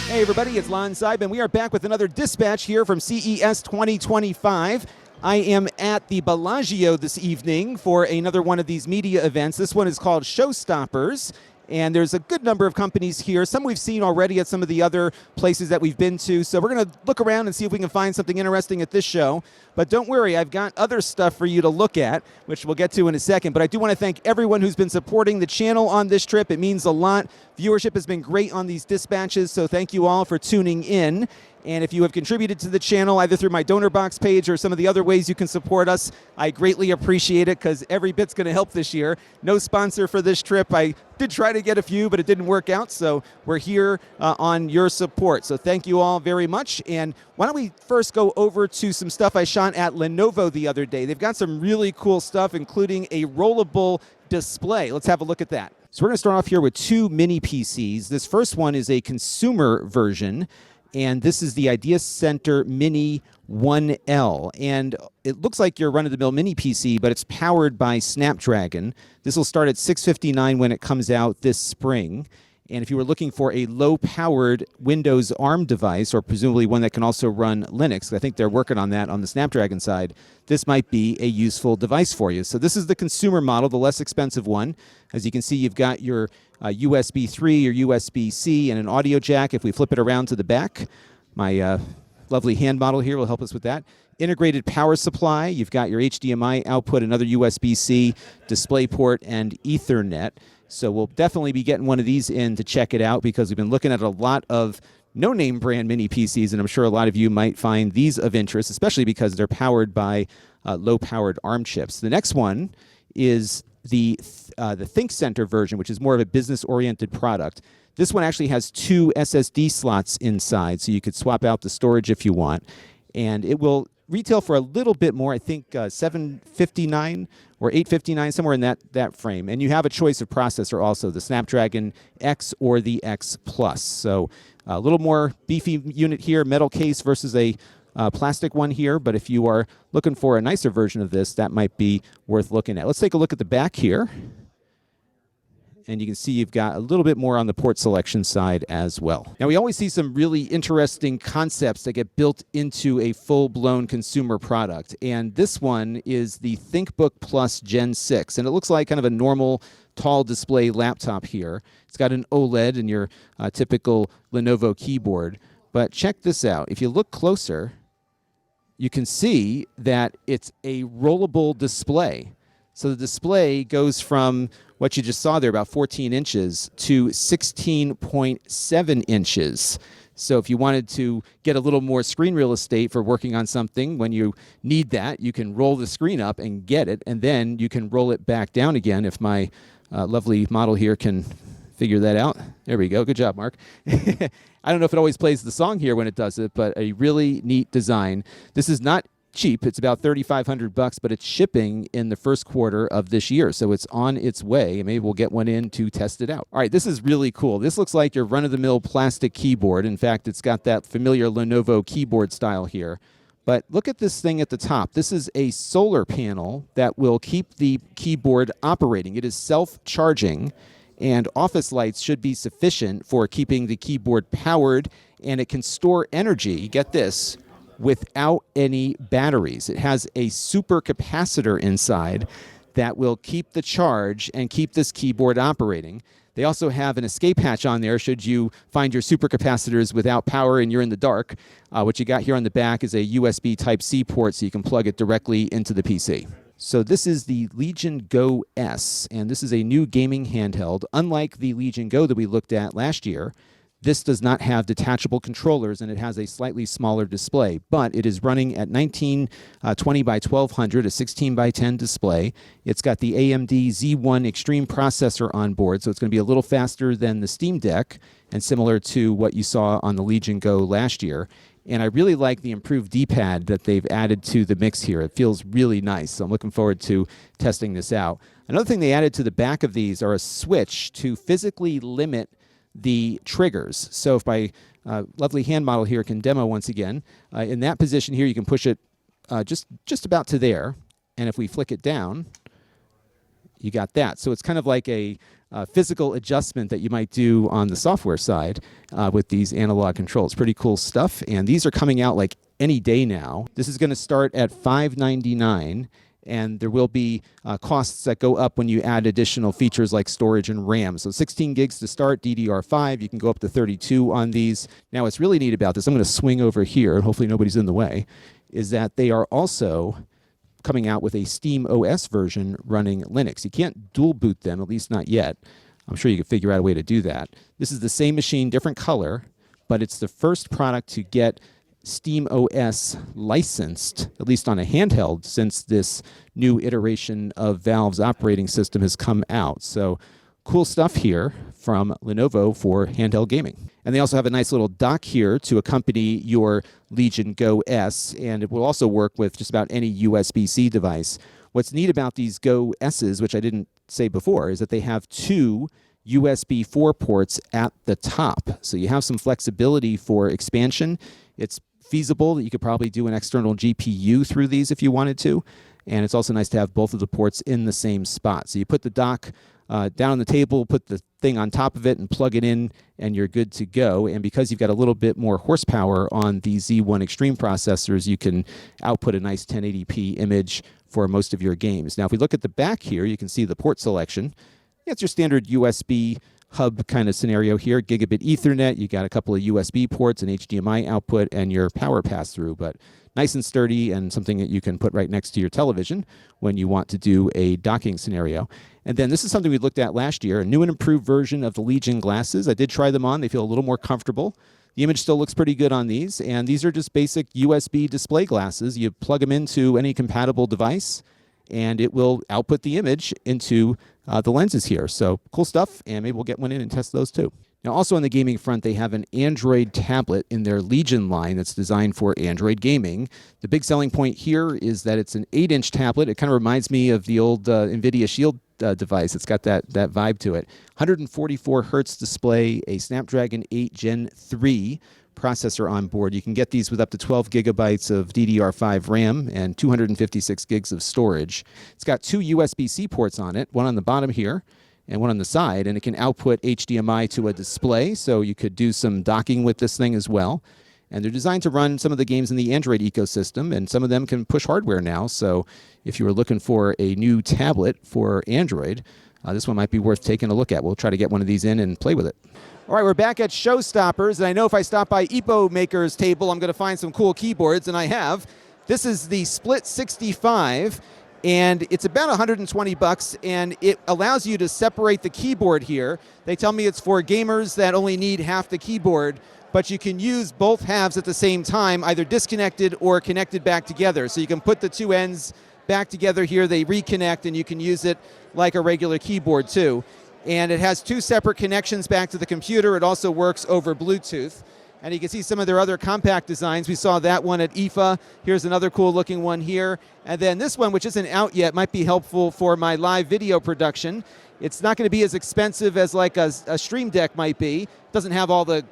Hey everybody, it's Lon.TV, and we are back with another dispatch here from CES 2025. I am at the Bellagio this evening for another one of these media events. This one is called Showstoppers, and there's a good number of companies here. Some we've seen already at some of the other places that we've been to, so we're going to look around and see if we can find something interesting at this show. But don't worry, I've got other stuff for you to look at, which we'll get to in a second. But I do want to thank everyone who's been supporting the channel on this trip. It means a lot. Viewership has been great on these dispatches, so thank you all for tuning in. And if you have contributed to the channel, either through my donor box page or some of the other ways you can support us, I greatly appreciate it because every bit's going to help this year. No sponsor for this trip. I did try to get a few, but it didn't work out, so we're here on your support. So thank you all very much. And why don't we first go over to some stuff I shot at Lenovo the other day. They've got some really cool stuff, including a rollable display. Let's have a look at that. So we're going to start off here with two mini PCs. This first one is a consumer version, and this is the Idea Center Mini 1L. And it looks like your run-of-the-mill mini PC, but it's powered by Snapdragon. This will start at $659 when it comes out this spring. And if you were looking for a low-powered Windows ARM device, or presumably one that can also run Linux, I think they're working on that on the Snapdragon side, this might be a useful device for you. So this is the consumer model, the less expensive one. As you can see, you've got your USB 3 or USB-C and an audio jack. If we flip it around to the back, my lovely hand model here will help us with that. Integrated power supply. You've got your HDMI output, another USB-C, DisplayPort, and Ethernet. So we'll definitely be getting one of these in to check it out because we've been looking at a lot of no-name brand mini PCs, and I'm sure a lot of you might find these of interest, especially because they're powered by low-powered ARM chips. The next one is the ThinkCenter version, which is more of a business-oriented product. This one actually has two SSD slots inside, so you could swap out the storage if you want. And it will retail for a little bit more, I think $759 or $859, somewhere in that frame. And you have a choice of processor also, the Snapdragon X or the X Plus. So a little more beefy unit here, metal case versus a plastic one here. But if you are looking for a nicer version of this, that might be worth looking at. Let's take a look at the back here. And you can see you've got a little bit more on the port selection side as well. Now, we always see some really interesting concepts that get built into a full-blown consumer product. And this one is the ThinkBook Plus Gen 6. And it looks like kind of a normal tall display laptop here. It's got an OLED and your typical Lenovo keyboard. But check this out. If you look closer, you can see that it's a rollable display. So the display goes from what you just saw there, about 14 inches, to 16.7 inches. So if you wanted to get a little more screen real estate for working on something, when you need that, you can roll the screen up and get it, and then you can roll it back down again if my lovely model here can figure that out. There we go. Good job, Mark. I don't know if it always plays the song here when it does it, but a really neat design. This is not cheap. It's about $3,500, but it's shipping in the first quarter of this year, so it's on its way, and maybe we'll get one in to test it out. All right, this is really cool. This looks like your run-of-the-mill plastic keyboard. In fact, it's got that familiar Lenovo keyboard style here. But look at this thing at the top. This is a solar panel that will keep the keyboard operating. It is self-charging, and office lights should be sufficient for keeping the keyboard powered, and it can store energy. Get this, without any batteries. It has a supercapacitor inside that will keep the charge and keep this keyboard operating. They also have an escape hatch on there should you find your supercapacitors without power and you're in the dark. What you got here on the back is a USB Type-C port, so you can plug it directly into the PC. So this is the Legion Go S, and this is a new gaming handheld. Unlike the Legion Go that we looked at last year, this does not have detachable controllers, and it has a slightly smaller display, but it is running at 1920 by 1200, a 16 by 10 display. It's got the AMD Z1 Extreme processor on board, so it's going to be a little faster than the Steam Deck and similar to what you saw on the Legion Go last year. And I really like the improved D-pad that they've added to the mix here. It feels really nice, so I'm looking forward to testing this out. Another thing they added to the back of these are a switch to physically limit the triggers. So if my lovely hand model here can demo once again, in that position here, you can push it just about to there. And if we flick it down, you got that. So it's kind of like a physical adjustment that you might do on the software side with these analog controls. Pretty cool stuff. And these are coming out like any day now. This is going to start at $599. And there will be costs that go up when you add additional features like storage and RAM. So 16 gigs to start, DDR5. You can go up to 32 on these. Now, what's really neat about this, I'm going to swing over here, and hopefully nobody's in the way, is that they are also coming out with a Steam OS version running Linux. You can't dual boot them, at least not yet. I'm sure you could figure out a way to do that. This is the same machine, different color, but it's the first product to get Steam OS licensed, at least on a handheld, since this new iteration of Valve's operating system has come out. So cool stuff here from Lenovo for handheld gaming. And they also have a nice little dock here to accompany your Legion Go S, and it will also work with just about any USB-C device. What's neat about these Go S's, which I didn't say before, is that they have two USB 4 ports at the top. So you have some flexibility for expansion. It's feasible that you could probably do an external GPU through these if you wanted to. And it's also nice to have both of the ports in the same spot. So you put the dock down on the table, put the thing on top of it, and plug it in, and you're good to go. And because you've got a little bit more horsepower on the Z1 Extreme processors, you can output a nice 1080p image for most of your games. Now, if we look at the back here, you can see the port selection. It's your standard USB hub kind of scenario here, gigabit Ethernet. You got a couple of USB ports, an HDMI output, and your power pass-through, but nice and sturdy and something that you can put right next to your television when you want to do a docking scenario. And then this is something we looked at last year, a new and improved version of the Legion glasses. I did try them on. They feel a little more comfortable. The image still looks pretty good on these, and these are just basic USB display glasses. You plug them into any compatible device, and it will output the image into the lenses here. So cool stuff, and maybe we'll get one in and test those too. Now, also on the gaming front, they have an Android tablet in their Legion line that's designed for Android gaming. The big selling point here is that it's an 8-inch tablet. It kind of reminds me of the old NVIDIA Shield device. It's got that vibe to it. 144 hertz display, a Snapdragon 8 Gen 3 processor on board. You can get these with up to 12 gigabytes of DDR5 RAM and 256 gigs of storage. It's got two USB-C ports on it, one on the bottom here and one on the side, and it can output HDMI to a display, so you could do some docking with this thing as well. And they're designed to run some of the games in the Android ecosystem, and some of them can push hardware now. So if you were looking for a new tablet for Android, this one might be worth taking a look at. We'll try to get one of these in and play with it. All right, we're back at Showstoppers, and I know if I stop by Epomaker's table, I'm going to find some cool keyboards, and I have. This is the Split 65, and it's about 120 bucks, and it allows you to separate the keyboard here. They tell me it's for gamers that only need half the keyboard, but you can use both halves at the same time, either disconnected or connected back together. So you can put the two ends back together here, they reconnect, and you can use it like a regular keyboard too. And it has two separate connections back to the computer. It also works over Bluetooth. And you can see some of their other compact designs. We saw that one at IFA. Here's another cool looking one here. And then this one, which isn't out yet, might be helpful for my live video production. It's not going to be as expensive as like a Stream Deck might be. It doesn't have all the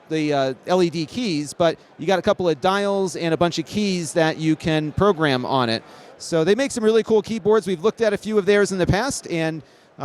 LED keys, but you got a couple of dials and a bunch of keys that you can program on it. So they make some really cool keyboards. We've looked at a few of theirs in the past, and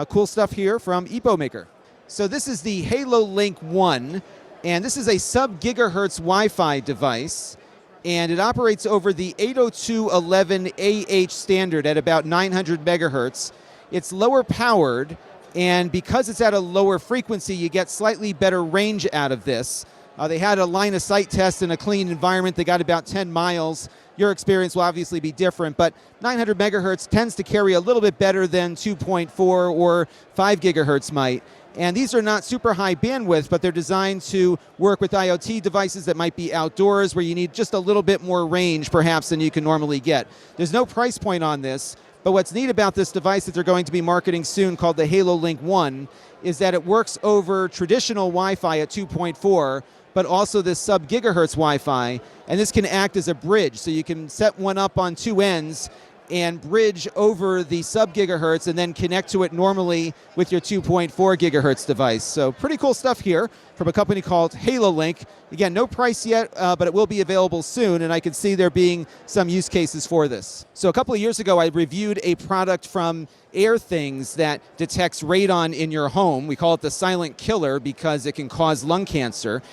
cool stuff here from Epomaker. So this is the Halolink 1, and this is a sub-gigahertz Wi-Fi device, and it operates over the 802.11ah standard at about 900 megahertz. It's lower powered, and because it's at a lower frequency, you get slightly better range out of this. They had a line of sight test in a clean environment. They got about 10 miles. Your experience will obviously be different, but 900 megahertz tends to carry a little bit better than 2.4 or 5 gigahertz might. And these are not super high bandwidth, but they're designed to work with IoT devices that might be outdoors where you need just a little bit more range perhaps than you can normally get. There's no price point on this, but what's neat about this device that they're going to be marketing soon called the Halolink 1 is that it works over traditional Wi-Fi at 2.4, but also this sub-gigahertz Wi-Fi, and this can act as a bridge. So you can set one up on two ends and bridge over the sub-gigahertz and then connect to it normally with your 2.4 gigahertz device. So pretty cool stuff here from a company called Halolink. Again, no price yet, but it will be available soon, and I can see there being some use cases for this. So a couple of years ago, I reviewed a product from Airthings that detects radon in your home. We call it the silent killer because it can cause lung cancer.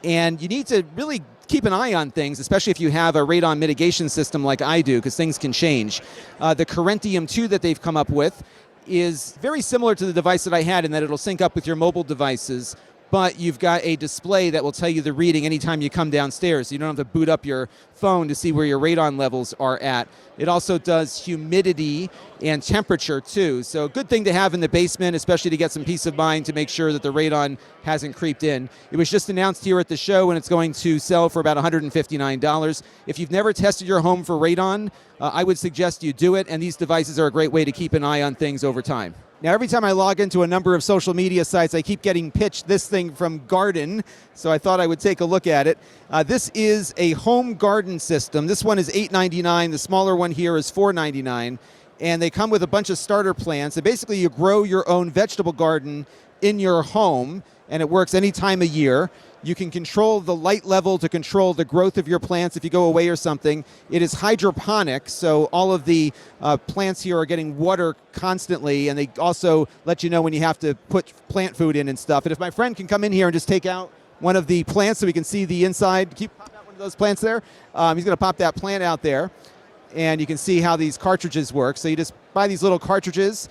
And you need to really keep an eye on things, especially if you have a radon mitigation system like I do, because things can change. The Corentium 2 that they've come up with is very similar to the device that I had in that it'll sync up with your mobile devices, but you've got a display that will tell you the reading anytime you come downstairs. So you don't have to boot up your phone to see where your radon levels are at. It also does humidity and temperature too. So a good thing to have in the basement, especially to get some peace of mind to make sure that the radon hasn't creeped in. It was just announced here at the show and it's going to sell for about $159. If you've never tested your home for radon, I would suggest you do it, and these devices are a great way to keep an eye on things over time. Now, every time I log into a number of social media sites, I keep getting pitched this thing from Gardyn, so I thought I would take a look at it. This is a home garden system. This one is $8.99. The smaller one here is $4.99, and they come with a bunch of starter plants. And basically, you grow your own vegetable garden in your home, and it works any time of year. You can control the light level to control the growth of your plants if you go away or something. It is hydroponic, so all of the plants here are getting water constantly, and they also let you know when you have to put plant food in and stuff. And if my friend can come in here and just take out one of the plants so we can see the inside, pop out one of those plants there. He's going to pop that plant out there, and you can see how these cartridges work. So you just buy these little cartridges.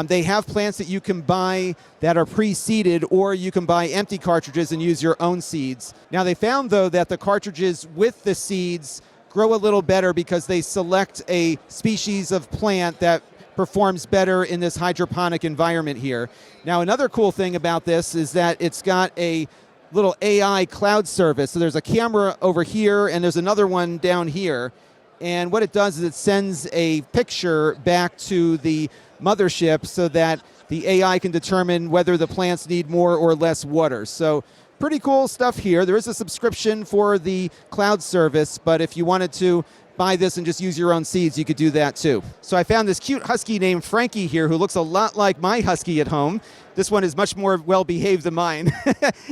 They have plants that you can buy that are pre-seeded, or you can buy empty cartridges and use your own seeds. Now, they found, though, that the cartridges with the seeds grow a little better because they select a species of plant that performs better in this hydroponic environment here. Now, another cool thing about this is that it's got a little AI cloud service. So there's a camera over here, and there's another one down here. And what it does is it sends a picture back to the mothership so that the AI can determine whether the plants need more or less water. So pretty cool stuff here. There is a subscription for the cloud service, but if you wanted to buy this and just use your own seeds, you could do that too. So I found this cute husky named Frankie here who looks a lot like my husky at home. This one is much more well-behaved than mine.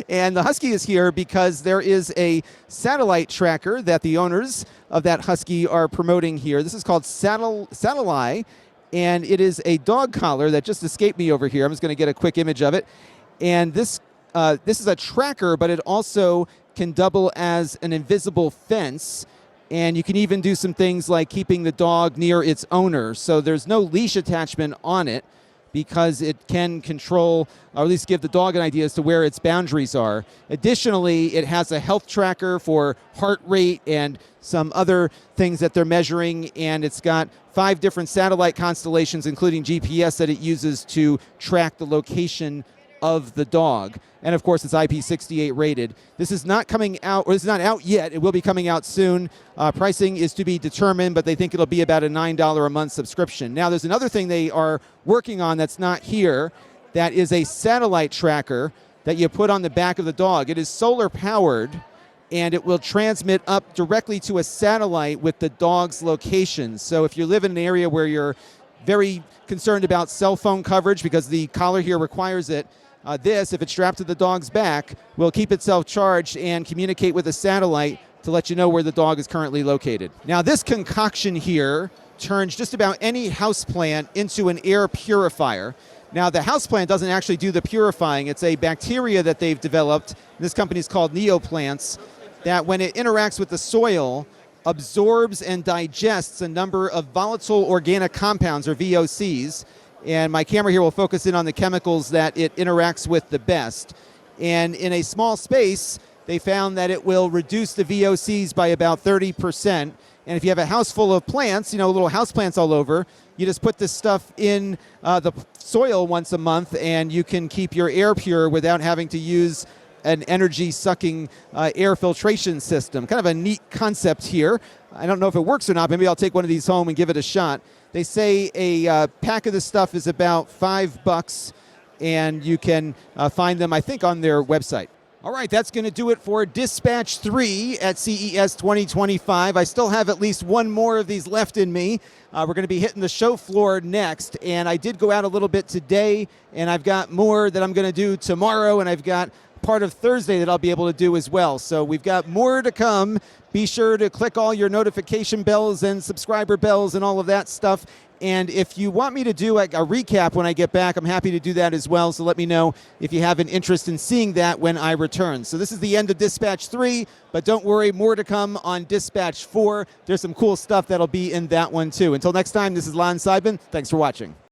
And the husky is here because there is a satellite tracker that the owners of that husky are promoting here. This is called Satellei, and it is a dog collar that just escaped me over here. I'm just going to get a quick image of it. And this is a tracker, but it also can double as an invisible fence. And you can even do some things like keeping the dog near its owner. So there's no leash attachment on it because it can control, or at least give the dog an idea as to where its boundaries are. Additionally, it has a health tracker for heart rate and some other things that they're measuring, and it's got 5 different satellite constellations, including GPS, that it uses to track the location of the dog. And of course, it's IP68 rated. This is not coming out, or this is not out yet. It will be coming out soon. Pricing is to be determined, but they think it'll be about a $9 a month subscription. Now, there's another thing they are working on that's not here. That is a satellite tracker that you put on the back of the dog. It is solar powered, and it will transmit up directly to a satellite with the dog's location. So if you live in an area where you're very concerned about cell phone coverage because the collar here requires it, this, if it's strapped to the dog's back, will keep itself charged and communicate with a satellite to let you know where the dog is currently located. Now, this concoction here turns just about any houseplant into an air purifier. Now, the houseplant doesn't actually do the purifying. It's a bacteria that they've developed. This company is called Neoplants, that when it interacts with the soil, absorbs and digests a number of volatile organic compounds, or VOCs. And my camera here will focus in on the chemicals that it interacts with the best. And in a small space, they found that it will reduce the VOCs by about 30%. And if you have a house full of plants, little house plants all over, you just put this stuff in the soil once a month, and you can keep your air pure without having to use an energy-sucking air filtration system. Kind of a neat concept here. I don't know if it works or not. Maybe I'll take one of these home and give it a shot. They say a pack of this stuff is about $5, and you can find them, I think, on their website. All right, that's going to do it for Dispatch 3 at CES 2025. I still have at least one more of these left in me. We're going to be hitting the show floor next, and I did go out a little bit today, and I've got more that I'm going to do tomorrow, and I've got part of Thursday that I'll be able to do as well. So we've got more to come. Be sure to click all your notification bells and subscriber bells and all of that stuff. And if you want me to do a recap when I get back, I'm happy to do that as well. So let me know if you have an interest in seeing that when I return. So this is the end of Dispatch 3, but don't worry, more to come on Dispatch 4. There's some cool stuff that'll be in that one too. Until next time, this is Lon Seidman. Thanks for watching.